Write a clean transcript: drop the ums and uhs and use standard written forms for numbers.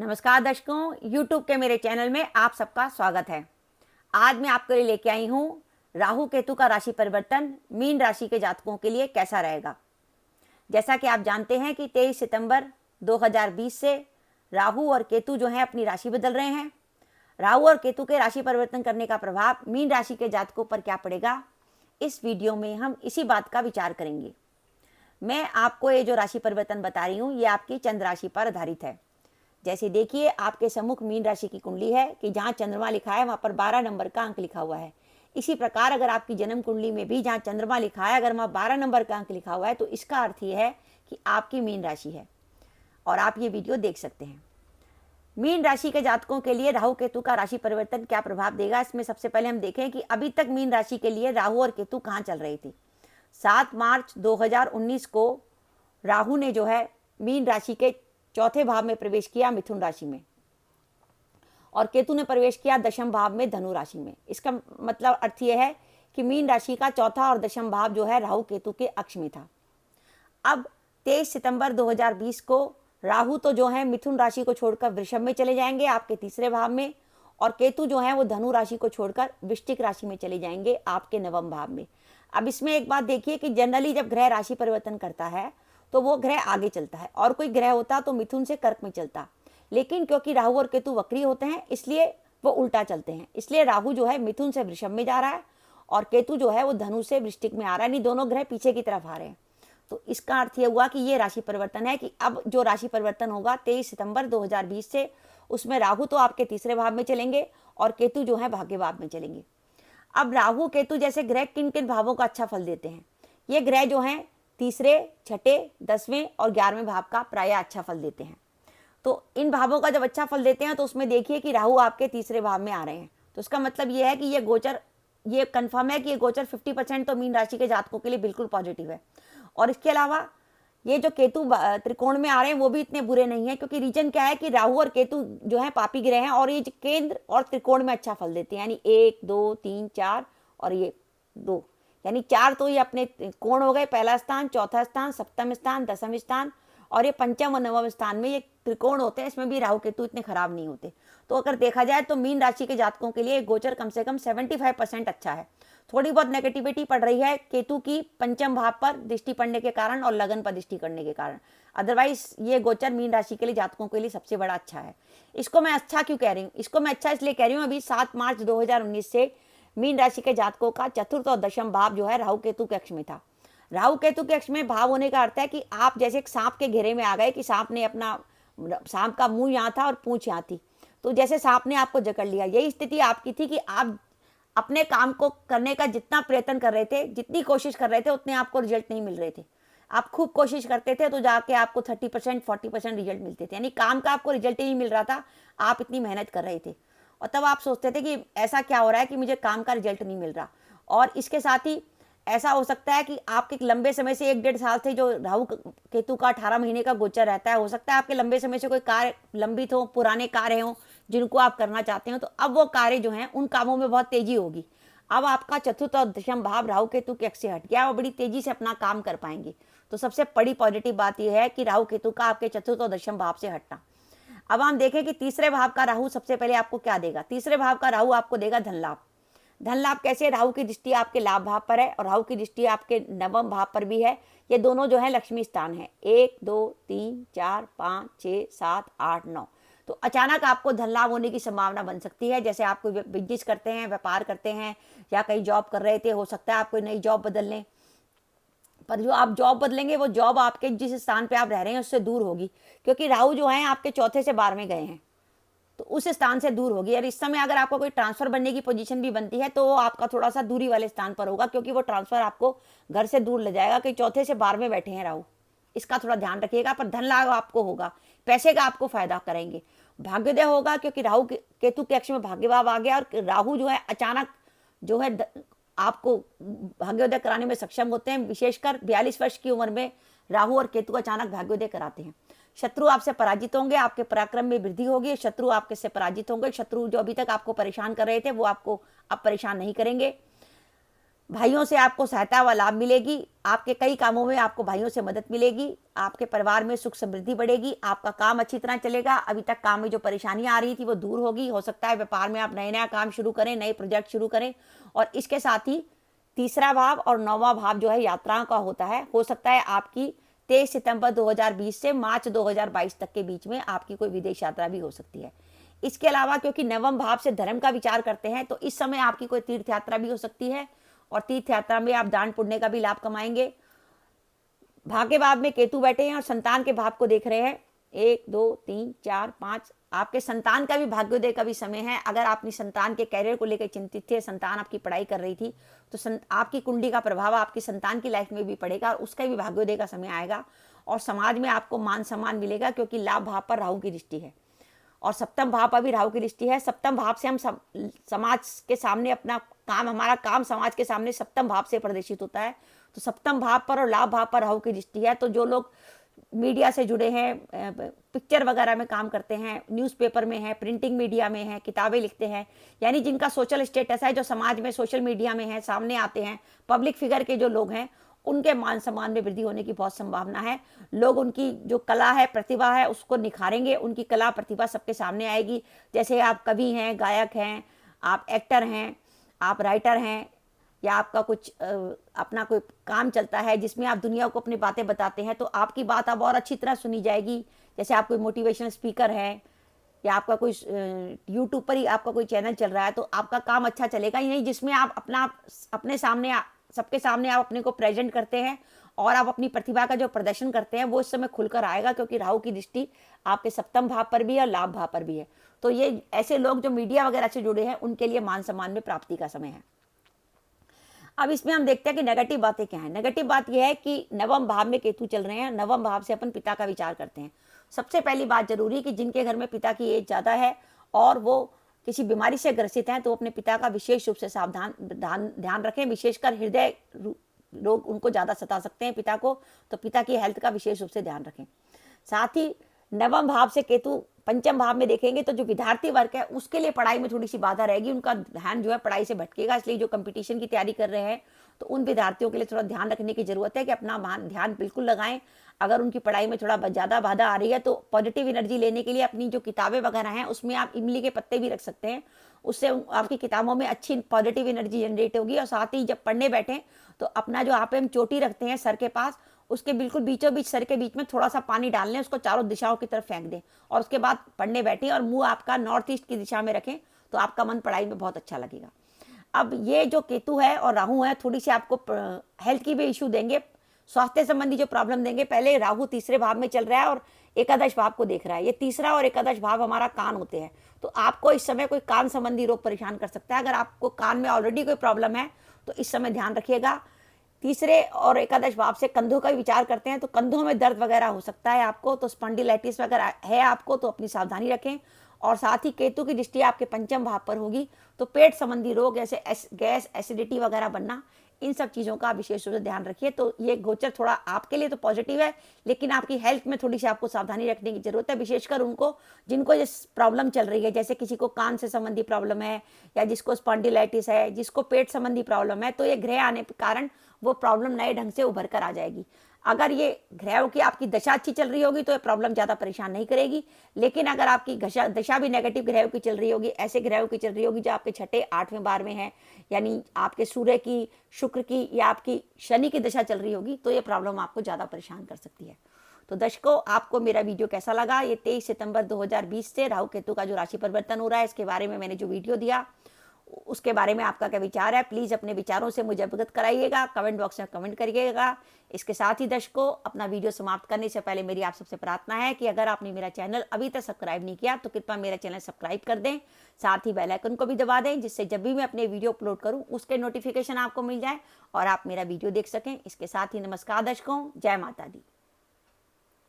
नमस्कार दर्शकों, YouTube के मेरे चैनल में आप सबका स्वागत है। आज मैं आपके लिए लेके आई हूँ राहु केतु का राशि परिवर्तन मीन राशि के जातकों के लिए कैसा रहेगा। जैसा कि आप जानते हैं कि 23 सितंबर 2020 से राहु और केतु जो हैं अपनी राशि बदल रहे हैं। राहु और केतु के राशि परिवर्तन करने का प्रभाव मीन राशि के जातकों पर क्या पड़ेगा, इस वीडियो में हम इसी बात का विचार करेंगे। मैं आपको ये जो राशि परिवर्तन बता रही हूँ ये आपकी चंद्र राशि पर आधारित है। जैसे देखिए, आपके सम्मुख मीन राशि की कुंडली है कि जहाँ चंद्रमा लिखा है वहाँ पर 12 नंबर का अंक लिखा हुआ है। इसी प्रकार अगर आपकी जन्म कुंडली में भी जहाँ चंद्रमा लिखा है अगर वहाँ 12 नंबर का अंक लिखा हुआ है तो इसका अर्थ ये है कि आपकी मीन राशि है और आप ये वीडियो देख सकते हैं। मीन राशि के जातकों के लिए राहु केतु का राशि परिवर्तन क्या प्रभाव देगा, इसमें सबसे पहले हम देखें कि अभी तक मीन राशि के लिए राहु और केतु कहाँ चल रही थी। 7 मार्च 2019 को राहु ने जो है मीन राशि के चौथे भाव में प्रवेश किया, मिथुन राशि में, और केतु ने प्रवेश किया दशम भाव में, धनु राशि में। इसका मतलब अर्थ यह है कि मीन राशि का चौथा और दशम भाव जो है राहु केतु के अक्ष में था। अब 23 सितंबर 2020 को राहु तो जो है मिथुन राशि को छोड़कर वृषभ में चले जाएंगे, आपके तीसरे भाव में, और केतु जो है वो धनु राशि को छोड़कर वृश्चिक राशि में चले जाएंगे, आपके नवम भाव में। अब इसमें एक बात देखिए कि जनरली जब ग्रह राशि परिवर्तन करता है तो वो ग्रह आगे चलता है, और कोई ग्रह होता तो मिथुन से कर्क में चलता, लेकिन क्योंकि राहु और केतु वक्री होते हैं इसलिए वो उल्टा चलते हैं। इसलिए राहु जो है मिथुन से वृषभ में जा रहा है और केतु जो है वो धनु से वृश्चिक में आ रहा है, नहीं दोनों ग्रह पीछे की तरफ आ रहे हैं। तो इसका अर्थ ये हुआ कि ये राशि परिवर्तन है कि अब जो राशि परिवर्तन होगा 23 सितंबर 2020 से, उसमें राहु तो आपके तीसरे भाव में चलेंगे और केतु जो है भाग्य भाव में चलेंगे। अब राहु केतु जैसे ग्रह किन किन भावों का अच्छा फल देते हैं, ये ग्रह जो हैं तीसरे, छठे, 10वें और 11वें भाव का प्रायः अच्छा फल देते हैं। तो इन भावों का जब अच्छा फल देते हैं तो उसमें देखिए कि राहु आपके तीसरे भाव में आ रहे हैं, तो इसका मतलब ये है कि ये गोचर, ये कन्फर्म है कि ये गोचर 50% तो मीन राशि के जातकों के लिए बिल्कुल पॉजिटिव है। और इसके अलावा ये जो केतु त्रिकोण में आ रहे हैं वो भी इतने बुरे नहीं है, क्योंकि रीजन क्या है कि राहु और केतु जो है पापी ग्रह हैं और ये केंद्र और त्रिकोण में अच्छा फल देते हैं, यानी 1, 2, 3, 4 और ये 2, यानी 4 तो ये अपने कोण हो गए, पहला स्थान, चौथा स्थान, सप्तम स्थान, दसम स्थान, और ये पंचम और नवम स्थान में ये त्रिकोण होते हैं, इसमें भी राहु केतु इतने खराब नहीं होते। तो अगर देखा जाए तो मीन राशि के जातकों के लिए गोचर कम से कम 75% अच्छा है। थोड़ी बहुत नेगेटिविटी पड़ रही है केतु की पंचम भाव पर दृष्टि पड़ने के कारण और लगन पर दृष्टि करने के कारण, अदरवाइज ये गोचर मीन राशि के लिए जातकों के लिए सबसे बड़ा अच्छा है। इसको मैं अच्छा क्यों कह रही हूँ, इसको मैं अच्छा इसलिए कह रही हूँ, अभी 7 मार्च 2019 से मीन राशि के जातकों का चतुर्थ और दशम भाव जो है राहु केतु के अक्ष में था। राहु केतु के अक्ष में भाव होने का अर्थ है कि आप जैसे एक सांप के घेरे में आ गए, कि सांप ने अपना, सांप का मुंह यहाँ था और पूंछ यहाँ थी, तो जैसे सांप ने आपको जकड़ लिया, यही स्थिति आपकी थी कि आप अपने काम को करने का जितना प्रयत्न कर रहे थे, जितनी कोशिश कर रहे थे, उतने आपको रिजल्ट नहीं मिल रहे थे। आप खूब कोशिश करते थे तो जाके आपको 30% 40% रिजल्ट मिलते थे, यानी काम का आपको रिजल्ट ही नहीं मिल रहा था, आप इतनी मेहनत कर रहे थे और तब आप सोचते थे कि ऐसा क्या हो रहा है कि मुझे काम का रिजल्ट नहीं मिल रहा। और इसके साथ ही ऐसा हो सकता है कि आपके लंबे समय से 1-1.5 साल से जो राहु केतु का 18 महीने का गोचर रहता है, हो सकता है आपके लंबे समय से कोई कार्य लंबित हो, पुराने कार्य हों जिनको आप करना चाहते हो, तो अब वो कार्य जो हैं उन कामों में बहुत तेजी होगी। अब आपका चतुर्थ और दशम भाव राहु केतु के अक्ष से हट गया, वो बड़ी तेजी से अपना काम कर पाएंगे। तो सबसे बड़ी पॉजिटिव बात यह है कि राहु केतु का आपके चतुर्थ और दशम भाव से हटना। अब हम देखें कि तीसरे भाव का राहु सबसे पहले आपको क्या देगा। तीसरे भाव का राहु आपको देगा धन लाभ। धन लाभ कैसे, राहु की दृष्टि आपके लाभ भाव पर है और राहु की दृष्टि आपके नवम भाव पर भी है। ये दोनों जो है लक्ष्मी स्थान है, 1, 2, 3, 4, 5, 6, 7, 8, 9। तो अचानक आपको धन लाभ होने की संभावना बन सकती है। जैसे आप कोई बिजनेस करते हैं, व्यापार करते हैं या कहीं जॉब कर रहे थे, हो सकता है आप कोई नई जॉब बदल लें, पर जो आप जॉब बदलेंगे वो जॉब आपके जिस स्थान पे आप रह रहे हैं उससे दूर होगी, क्योंकि राहु जो है आपके चौथे से 12वें गए हैं, तो उस स्थान से दूर होगी। और इस समय अगर आपको कोई ट्रांसफर बनने की पोजीशन भी बनती है तो वो आपका थोड़ा सा दूरी वाले स्थान पर होगा, क्योंकि वो ट्रांसफर आपको घर से दूर ले जाएगा, कि चौथे से 12वें बैठे हैं राहु, इसका थोड़ा ध्यान रखिएगा। पर धन लाभ आपको होगा, पैसे का आपको फायदा करेंगे। भाग्योदय होगा क्योंकि राहु केतु के अक्ष में भाग्य भाव आ गया, और राहु जो है अचानक जो है आपको भाग्योदय कराने में सक्षम होते हैं। विशेषकर 42 वर्ष की उम्र में राहु और केतु अचानक भाग्योदय कराते हैं। शत्रु आपसे पराजित होंगे, आपके पराक्रम में वृद्धि होगी, शत्रु आपके से पराजित होंगे। शत्रु जो अभी तक आपको परेशान कर रहे थे वो आपको अब परेशान नहीं करेंगे। भाइयों से आपको सहायता व लाभ मिलेगी। आपके कई कामों में आपको भाइयों से मदद मिलेगी। आपके परिवार में सुख समृद्धि बढ़ेगी। आपका काम अच्छी तरह चलेगा। अभी तक काम में जो परेशानियां आ रही थी वो दूर होगी। हो सकता है व्यापार में आप नया काम शुरू करें, नए प्रोजेक्ट शुरू करें। और इसके साथ ही तीसरा भाव और नौवां भाव जो है यात्राओं का होता है। हो सकता है आपकी 23 सितंबर 2020 से मार्च 2022 तक के बीच में आपकी कोई विदेश यात्रा भी हो सकती है। इसके अलावा क्योंकि नवम भाव से धर्म का विचार करते हैं, तो इस समय आपकी कोई तीर्थ यात्रा भी हो सकती है और तीर्थ यात्रा में आप दान पुण्य का भी लाभ कमाएंगे। भाग्य भाव में केतु बैठे हैं और संतान के भाव को देख रहे हैं। 1 2 3 4 5 आपके संतान का भी भाग्योदय का भी समय है। अगर आप अपनी संतान के कैरियर को लेकर चिंतित थे, संतान आपकी पढ़ाई कर रही थी, तो आपकी कुंडली का प्रभाव आपकी संतान की लाइफ में भी पड़ेगा और उसका भी भाग्योदय का समय आएगा। और समाज में आपको मान सम्मान मिलेगा क्योंकि लाभ भाव पर राहु की दृष्टि है और सप्तम भाव पर भी राहु की दृष्टि है। सप्तम भाव से हम समाज के सामने अपना काम, हमारा काम समाज के सामने सप्तम भाव से प्रदर्शित होता है। तो सप्तम भाव पर और लाभ भाव पर राहु की दृष्टि है। तो जो लोग मीडिया से जुड़े हैं, पिक्चर वगैरह में काम करते हैं, न्यूज़पेपर में है, प्रिंटिंग मीडिया में है, किताबें लिखते हैं, यानी जिनका सोशल स्टेटस है, जो समाज में सोशल मीडिया में है, सामने आते हैं, पब्लिक फिगर के जो लोग हैं, उनके मान सम्मान में वृद्धि होने की बहुत संभावना है। लोग उनकी जो कला है, प्रतिभा है, उसको निखारेंगे। उनकी कला प्रतिभा सबके सामने आएगी। जैसे आप कवि हैं, गायक हैं, आप एक्टर हैं, आप राइटर हैं, या आपका कुछ अपना कोई काम चलता है जिसमें आप दुनिया को अपनी बातें बताते हैं, तो आपकी बात अब और अच्छी तरह सुनी जाएगी। जैसे आप कोई मोटिवेशनल स्पीकर है या आपका कोई यूट्यूब पर ही आपका कोई चैनल चल रहा है, तो आपका काम अच्छा चलेगा। यही जिसमें आप अपने सामने, सबके सामने आप अपने को प्रेजेंट करते हैं और आप अपनी प्रतिभा का जो प्रदर्शन करते हैं वो इस समय खुलकर आएगा, क्योंकि राहु की दृष्टि आपके सप्तम भाव पर भी है और लाभ भाव पर भी है। तो ये ऐसे लोग जो मीडिया वगैरह से जुड़े हैं उनके लिए मान सम्मान में प्राप्ति का समय है। अब इसमें हम देखते हैं कि नेगेटिव बातें क्या है। नेगेटिव बात यह है कि नवम भाव में केतु चल रहे हैं। नवम भाव से अपन पिता का विचार करते हैं। सबसे पहली बात जरूरी है कि जिनके घर में पिता की एज ज़्यादा है और वो किसी बीमारी से ग्रसित हैं, तो अपने पिता का विशेष रूप से ध्यान रखें। विशेषकर हृदय रोग उनको ज़्यादा सता सकते हैं पिता को, तो पिता की हेल्थ का विशेष रूप से ध्यान रखें। साथ ही नवम भाव से केतु पंचम भाव में देखेंगे तो जो विद्यार्थी वर्ग है उसके लिए पढ़ाई में थोड़ी सी बाधा रहेगी। उनका ध्यान जो है पढ़ाई से भटकेगा। इसलिए जो कंपटीशन की तैयारी कर रहे हैं तो उन विद्यार्थियों के लिए थोड़ा ध्यान रखने की जरूरत है कि अपना ध्यान बिल्कुल लगाएं। अगर उनकी पढ़ाई में थोड़ा ज़्यादा बाधा आ रही है तो पॉजिटिव एनर्जी लेने के लिए अपनी जो किताबें वगैरह हैं उसमें आप इमली के पत्ते भी रख सकते हैं। उससे आपकी किताबों में अच्छी पॉजिटिव एनर्जी जनरेट होगी। और साथ ही जब पढ़ने बैठें तो अपना जो आप हम चोटी रखते हैं सर के पास, उसके बिल्कुल बीचों बीच सर के बीच में थोड़ा सा पानी डाल लें, उसको चारों दिशाओं की तरफ फेंक दें और उसके बाद पढ़ने बैठें और मुंह आपका नॉर्थ ईस्ट की दिशा में रखें, तो आपका मन पढ़ाई में बहुत अच्छा लगेगा। अब ये जो केतु है और राहु है थोड़ी सी आपको हेल्थ की भी इशू देंगे, स्वास्थ्य संबंधी जो प्रॉब्लम देंगे। पहले राहु तीसरे भाव में चल रहा है और एकादश भाव को देख रहा है। ये तीसरा और एकादश भाव हमारा कान होते हैं, तो आपको इस समय कोई कान संबंधी रोग परेशान कर सकता है। अगर आपको कान में ऑलरेडी कोई प्रॉब्लम है तो इस समय ध्यान रखिएगा। तीसरे और एकादश भाव से कंधों का विचार करते हैं, तो कंधों में दर्द वगैरह हो सकता है आपको, तो स्पॉन्डिलाइटिस वगैरह है आपको, तो अपनी सावधानी रखें। और साथ ही केतु की दृष्टि आपके पंचम भाव पर होगी, तो पेट संबंधी रोग जैसे गैस, एसिडिटी वगैरह बनना, इन सब चीज़ों का विशेष रूप से ध्यान रखिए। तो ये गोचर थोड़ा आपके लिए तो पॉजिटिव है, लेकिन आपकी हेल्थ में थोड़ी सी आपको सावधानी रखने की जरूरत है। विशेषकर उनको जिनको ये प्रॉब्लम चल रही है, जैसे किसी को कान से संबंधी प्रॉब्लम है या जिसको स्पॉन्डिलाइटिस है, जिसको पेट संबंधी प्रॉब्लम है, तो ये ग्रह आने के कारण वो प्रॉब्लम नए ढंग से उभर कर आ जाएगी। अगर ये ग्रहों की आपकी दशा अच्छी चल रही होगी तो ये प्रॉब्लम ज़्यादा परेशान नहीं करेगी। लेकिन अगर आपकी दशा भी नेगेटिव ग्रहों की चल रही होगी, ऐसे ग्रहों की चल रही होगी जो आपके छठे 8वें 12वें हैं, यानी आपके सूर्य की, शुक्र की या आपकी शनि की दशा चल रही होगी, तो ये प्रॉब्लम आपको ज़्यादा परेशान कर सकती है। तो दर्शकों, आपको मेरा वीडियो कैसा लगा? ये 23 सितंबर 2020 से राहु केतु का जो राशि परिवर्तन हो रहा है, इसके बारे में मैंने जो वीडियो दिया, उसके बारे में आपका क्या विचार है? प्लीज़ अपने विचारों से मुझे अवगत कराइएगा, कमेंट बॉक्स में कमेंट करिएगा। इसके साथ ही दर्शकों, अपना वीडियो समाप्त करने से पहले मेरी आप सबसे प्रार्थना है कि अगर आपने मेरा चैनल अभी तक सब्सक्राइब नहीं किया तो कृपया मेरा चैनल सब्सक्राइब कर दें, साथ ही बेल आइकन को भी दबा दें, जिससे जब भी मैं अपने वीडियो अपलोड करूं उसके नोटिफिकेशन आपको मिल जाए और आप मेरा वीडियो देख सकें। इसके साथ ही नमस्कार दर्शकों, जय माता दी।